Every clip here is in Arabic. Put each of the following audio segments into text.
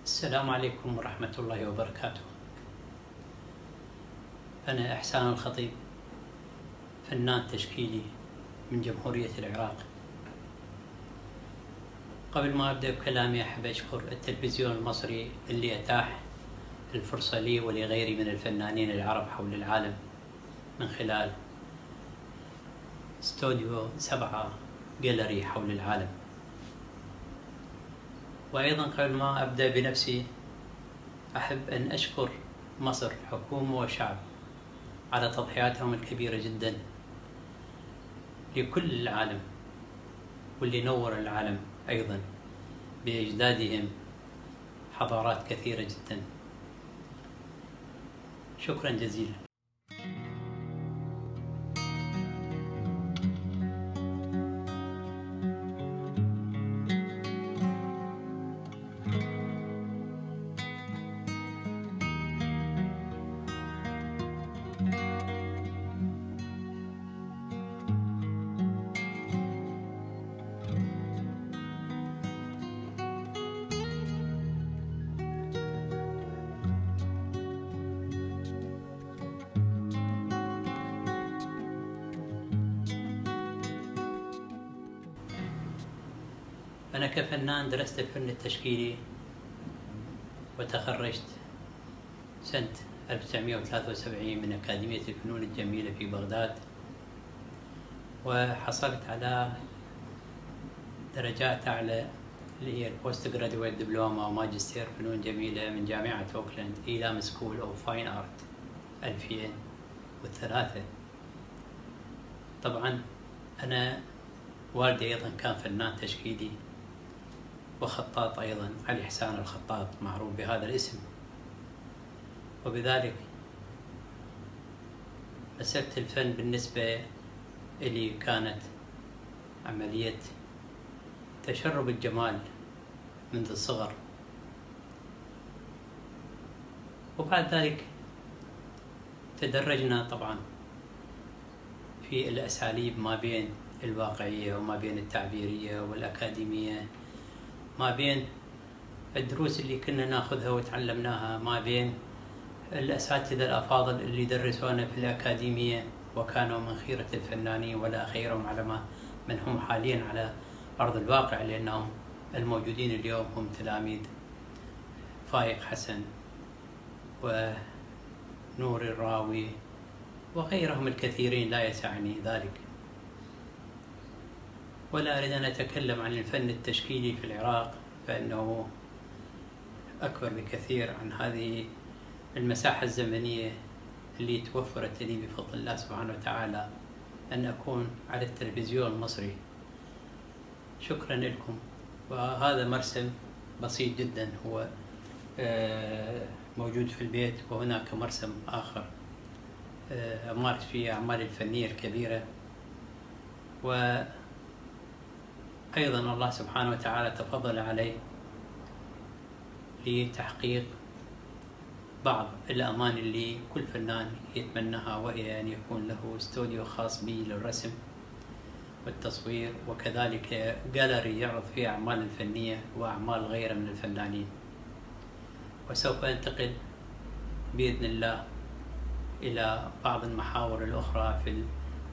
السلام عليكم ورحمة الله وبركاته. أنا إحسان الخطيب، فنان تشكيلي من جمهورية العراق. قبل ما أبدأ بكلامي أحب أشكر التلفزيون المصري اللي أتاح الفرصة لي ولغيري من الفنانين العرب حول العالم من خلال استوديو 7 جاليري حول العالم. وأيضا قبل ما أبدأ بنفسي أحب أن أشكر مصر حكومة وشعب على تضحياتهم الكبيرة جدا لكل العالم، واللي نور العالم أيضا بإجدادهم حضارات كثيرة جدا. شكرا جزيلا. أنا كفنان درست الفن التشكيلي وتخرجت سنة 1973 من أكاديمية الفنون الجميلة في بغداد، وحصلت على درجات أعلى اللي هي البوست جراديويت دبلومة وماجستير فنون جميلة من جامعة أوكلاند إيلام سكول أوف فاين آرت 2003. طبعا أنا والدي أيضا كان فنان تشكيلي وخطاط أيضا، علي إحسان الخطاط معروف بهذا الاسم، وبذلك مسألة الفن بالنسبة لي كانت عملية تشرب الجمال منذ الصغر. وبعد ذلك تدرجنا طبعا في الأساليب ما بين الواقعية وما بين التعبيرية والأكاديمية، ما بين الدروس اللي كنا ناخذها وتعلمناها، ما بين الأساتذة الأفاضل اللي درسونا في الأكاديمية وكانوا من خيرة الفنانين ولا خيرهم على من هم حاليا على أرض الواقع، لأنهم الموجودين اليوم هم تلاميذ فايق حسن ونور الراوي وغيرهم الكثيرين، لا يسعني ذلك. ولا أريد أن أتكلم عن الفن التشكيلي في العراق، فإنه أكبر بكثير عن هذه المساحة الزمنية اللي توفرت لي بفضل الله سبحانه وتعالى أن أكون على التلفزيون المصري. شكرا لكم. وهذا مرسم بسيط جدا هو موجود في البيت، وهناك مرسم آخر أمارس فيه أعمالي الفنية الكبيرة. وأيضا الله سبحانه وتعالى تفضل علي لتحقيق بعض الأماني اللي كل فنان يتمناها، وهي أن يكون له استوديو خاص به للرسم والتصوير، وكذلك جاليري يعرض فيه أعمال الفنية وأعمال غيره من الفنانين. وسوف أنتقل بإذن الله إلى بعض المحاور الأخرى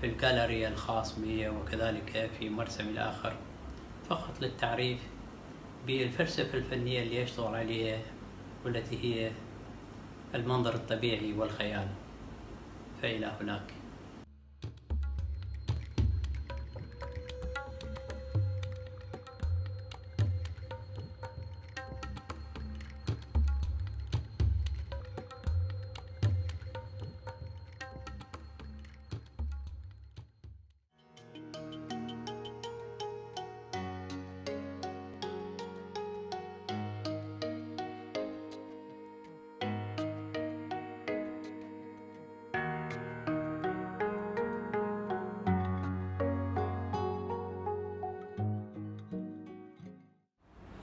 في الجاليري الخاص بي، وكذلك في مرسم الآخر، فقط للتعريف بالفلسفة الفنية اللي أشتغل عليها، والتي هي المنظر الطبيعي والخيال. فإلى هناك.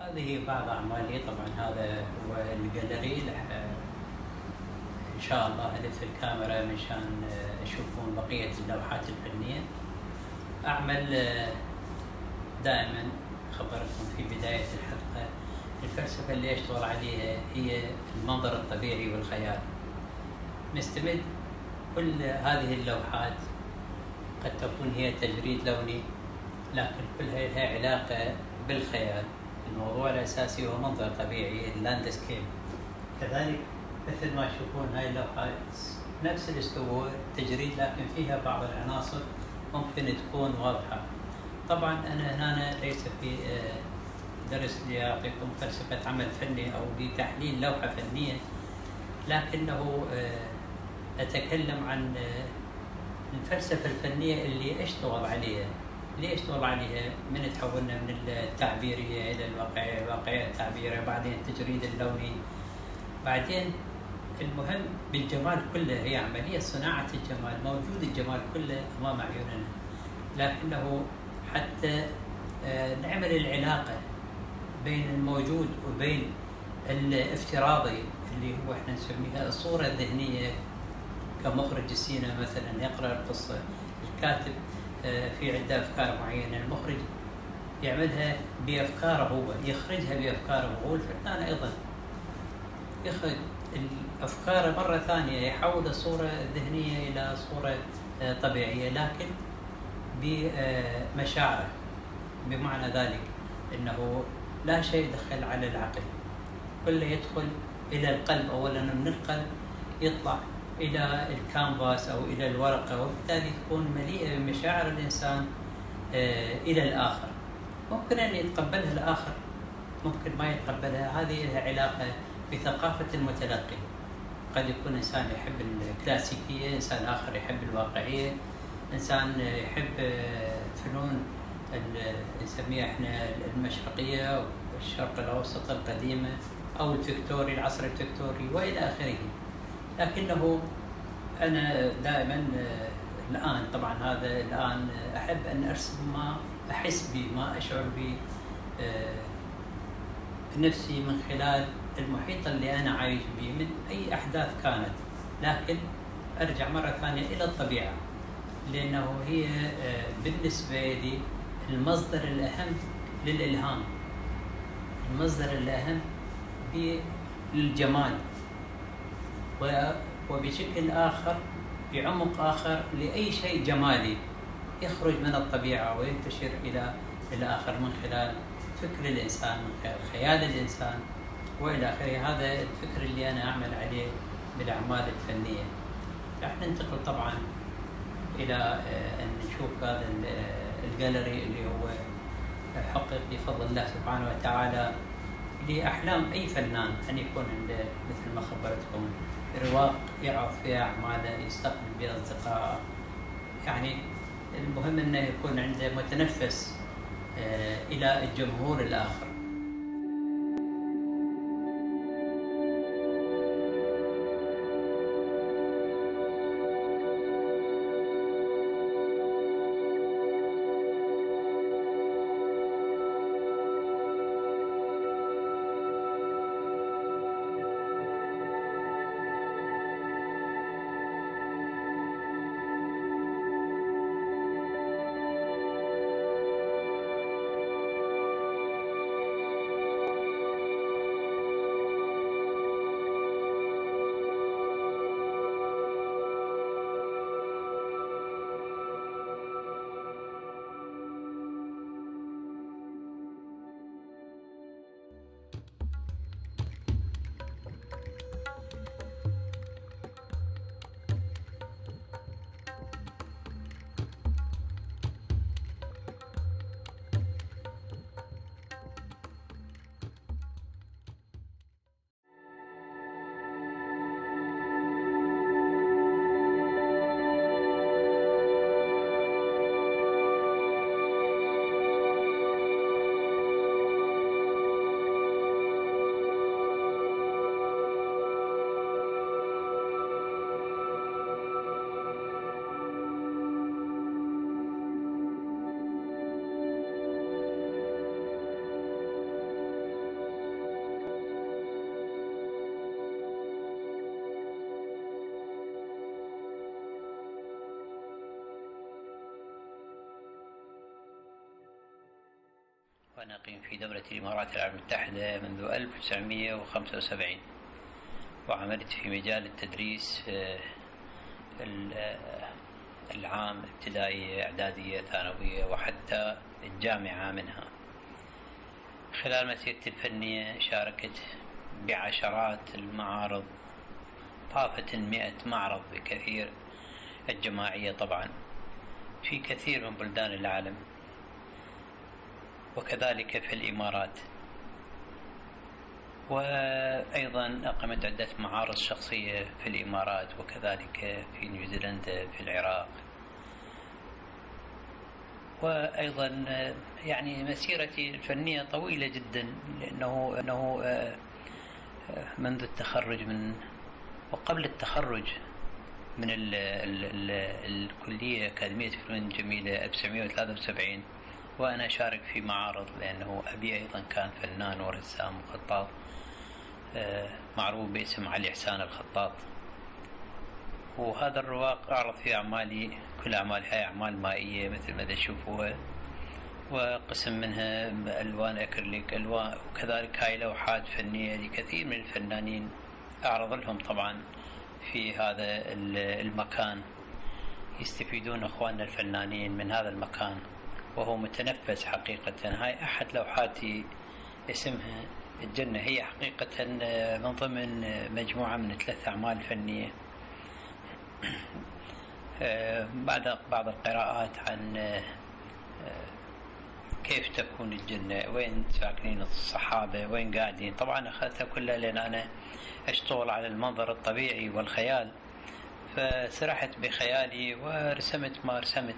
هذه بعض أعمالي. طبعا هذا هو الجاليري. إن شاء الله ألف الكاميرا مشان يشوفون بقية اللوحات الفنية. أعمل دائما خبرتكم في بداية الحلقة الفلسفة اللي أشتغل عليها هي المنظر الطبيعي والخيال. نستمد كل هذه اللوحات قد تكون هي تجريد لوني، لكن كلها لها علاقة بالخيال. الموضوع الأساسي هو منظر طبيعي، اللاندسكيب. كذلك مثل ما تشوفون هاي اللوحات نفس الأسلوب تجريد، لكن فيها بعض العناصر ممكن تكون واضحة. طبعا أنا هنا ليس في درس لأعطيكم فلسفة عمل فني أو لتحليل لوحة فنية، لكنه أتكلم عن الفلسفة الفنية اللي أشتغل عليها. ليه أشتغل عليها؟ من تحولنا من التعبيرية إلى الواقعية، الواقعية التعبيرية، بعدين التجريد اللوني، بعدين المهم بالجمال كله هي عملية صناعة الجمال. موجود الجمال كله أمام عيوننا، لكنه حتى نعمل العلاقة بين الموجود وبين الافتراضي اللي هو احنا نسميها الصورة الذهنية. كمخرج السينما مثلا يقرأ القصة، الكاتب في عنده أفكار معينة، المخرج يعملها بأفكاره هو، يخرجها بأفكاره هو، والفنان أيضا يخرج الأفكار مرة ثانية، يحول الصورة الذهنية إلى صورة طبيعية لكن بمشاعره. بمعنى ذلك أنه لا شيء يدخل على العقل، كله يدخل إلى القلب أولا، من القلب يطلع إلى الكانفاس أو إلى الورقة، وبالتالي تكون مليئة بمشاعر الإنسان إلى الآخر. ممكن أن يتقبلها الآخر، ممكن ما يتقبلها. هذه لها علاقة بثقافة المتلقي. قد يكون إنسان يحب الكلاسيكية، إنسان آخر يحب الواقعية، إنسان يحب فنون نسميها احنا المشرقية والشرق الأوسط القديمة، أو الفيكتوري، العصر الفيكتوري وإلى آخره. لكنه أنا دائما الآن، طبعا هذا الآن أحب أن أرسم ما أحس به، ما أشعر به نفسي من خلال المحيط اللي أنا عايش به من أي أحداث كانت، لكن أرجع مرة ثانية إلى الطبيعة، لأنه هي بالنسبة لي المصدر الأهم للإلهام، المصدر الأهم للجمال، وبشكل آخر بعمق آخر لأي شيء جمالي يخرج من الطبيعة وينتشر إلى الآخر من خلال فكر الإنسان، من خلال خيال الإنسان وإلى آخره. هذا الفكر اللي أنا أعمل عليه بالأعمال الفنية. راح ننتقل طبعا إلى أن نشوف هذا الجاليري اللي هو حقق بفضل الله سبحانه وتعالى لأحلام أي فنان أن يكون عنده، مثل ما خبرتكم، رواق يعرض فيها أعماله، يستقبل بها أصدقاء. يعني المهم أنه يكون عنده متنفس إلى الجمهور الآخر. وأنا أقيم في دولة الإمارات العربية المتحدة منذ 1975، وعملت في مجال التدريس العام، ابتدائية، إعدادية، ثانوية، وحتى الجامعة منها. خلال مسيرتي الفنية شاركت بعشرات المعارض، طافت 100 معرض بكثير الجماعية طبعا في كثير من بلدان العالم، وكذلك في الإمارات. وأيضا أقمت عدة معارض شخصية في الإمارات، وكذلك في نيوزيلندا، في العراق. وأيضا يعني مسيرتي الفنية طويلة جدا، لأنه منذ التخرج وقبل التخرج من الكلية أكاديمية فنون جميلة 1973 وأنا أشارك في معارض، لأنه أبي أيضا كان فنان ورسام وخطاط معروف باسم علي حسان الخطاط. وهذا الرواق أعرض في أعمالي، كل أعمالها أعمال مائية مثل ما تشوفوها، وقسم منها ألوان أكريليك، ألوان، وكذلك هاي لوحات فنية لكثير من الفنانين أعرض لهم طبعا في هذا المكان. يستفيدون أخواننا الفنانين من هذا المكان، وهو متنفس حقيقة. هاي أحد لوحاتي اسمها الجنة، هي حقيقة من ضمن مجموعة من 3 أعمال فنية. بعض القراءات عن كيف تكون الجنة، وين ساكنين الصحابة، وين قاعدين. طبعا أخذتها كلها لأن أنا أشتغل على المنظر الطبيعي والخيال، فسرحت بخيالي ورسمت ما رسمت.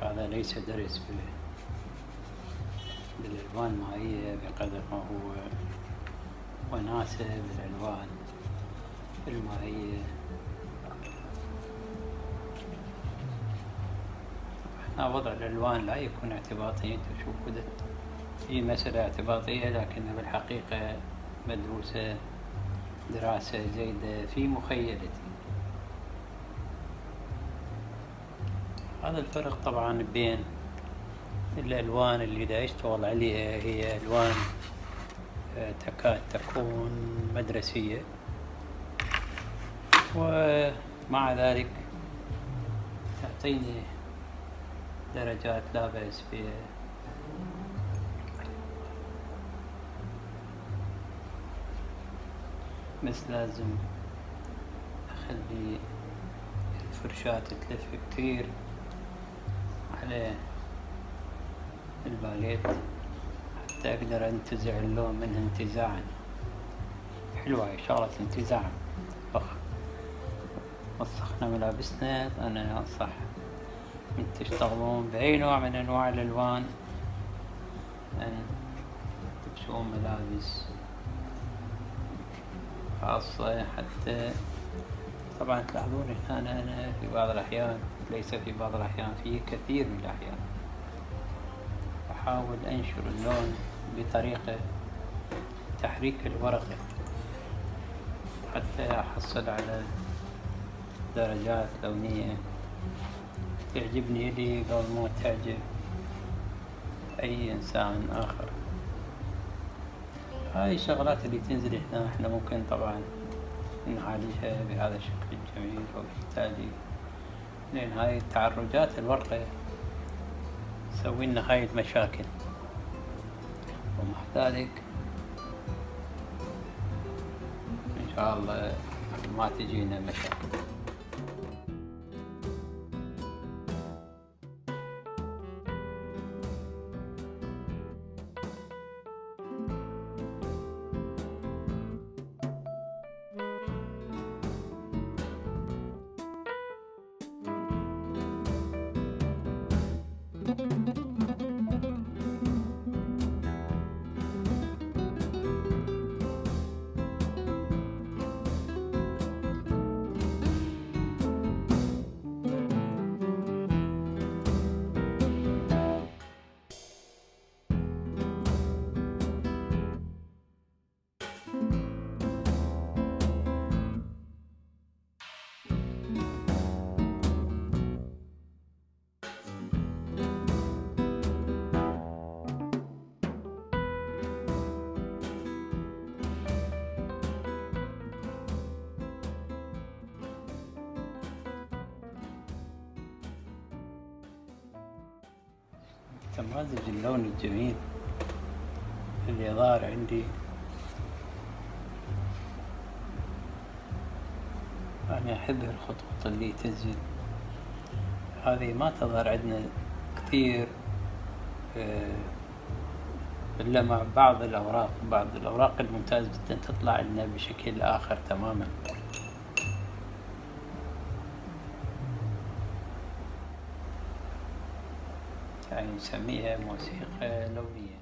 هذا ليس درس بالألوان المائية بقدر ما هو وناسة بالألوان المائية. وضع الألوان لا يكون اعتباطيا، تشوفوا هي مسألة اعتباطية لكنها بالحقيقة مدروسة دراسة جيدة في مخيلتي. هذا الفرق طبعا بين الألوان اللي دا أشتغل عليها، هي ألوان تكاد تكون مدرسية، ومع ذلك تعطيني درجات لا بأس بها. بس لازم أخلي الفرشاة تلف كتير على الباليت حتى أقدر أنتزع اللون منها انتزاعا. حلوة هاي شغلة انتزاع. وسخنا ملابسنا، أنا أنصح من تشتغلون بأي نوع من أنواع الألوان أن تلبسون ملابس خاصة. حتى طبعا تلاحظون أنا في بعض الأحيان، ليس في بعض الأحيان، في كثير من الأحيان أحاول أنشر اللون بطريقة تحريك الورقة حتى أحصل على درجات لونية تعجبني لي قبل ما تعجب أي إنسان آخر. هاي الشغلات اللي تنزل هنا احنا ممكن طبعا نعالجها بهذا الشكل الجميل، وبالتالي لأن هاي تعرجات الورقة تسوي لنا هاي المشاكل، ومع ذلك إن شاء الله ما تجينا مشاكل. تمازج اللون الجميل اللي ظهر عندي، أنا أحب الخطوط اللي تنزل، هذه ما تظهر عندنا كثير إلا مع بعض الأوراق الممتازة جدا تطلع لنا بشكل آخر تماما. يعني نسميها موسيقى لونية.